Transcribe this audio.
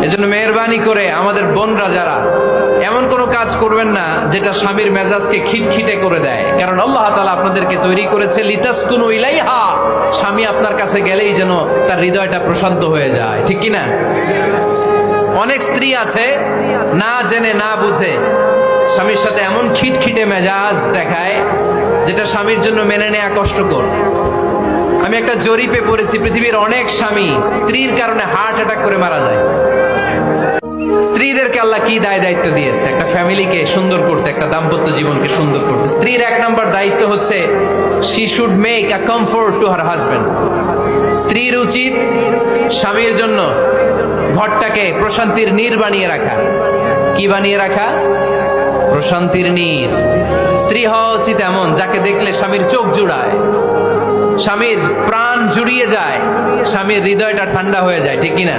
এজন্য মেহেরবানি করে আমাদের বোনরা যারা এমন কোনো কাজ করবেন না যেটা স্বামীর মেজাজকে খিটখিটে করে দেয়, কারণ আল্লাহ তাআলা আপনাদেরকে তৈরি করেছে লিতাসকুনু ইলাইহা, স্বামী আপনার কাছে গেলেই যেন তার হৃদয়টা প্রশান্ত হয়ে যায়, ঠিক কি না? অনেক স্ত্রী আছে না জেনে না বুঝে স্বামীর সাথে এমন খিটখিটে মেজাজ দেখায় যেটা স্বামীর জন্য মেনে নেওয়া কষ্টকর। আমি একটা জরিপে পড়েছি, পৃথিবীর অনেক স্বামী স্ত্রীর কারণে হার্ট অ্যাটাক করে মারা যায়। স্ত্রীদেরকে আল্লাহ কি দায়িত্ব দিয়েছে? একটা ফ্যামিলিকে সুন্দর করতে, একটা দাম্পত্য জীবনকে সুন্দর করতে। স্ত্রীর এক নম্বর দায়িত্ব হচ্ছে she should make a comfort to her husband. স্ত্রীর উচিত স্বামীর জন্য ঘরটাকে প্রশান্তির নীর বানিয়ে রাখা। কি বানিয়ে রাখা? প্রশান্তির নীর। স্ত্রী হওয়া উচিত এমন যাকে দেখলে স্বামীর চোখ জুড়ায়, স্বামীর প্রাণ জুড়িয়ে যায়, স্বামীর হৃদয়টা ঠান্ডা হয়ে যায়, ঠিক কিনা?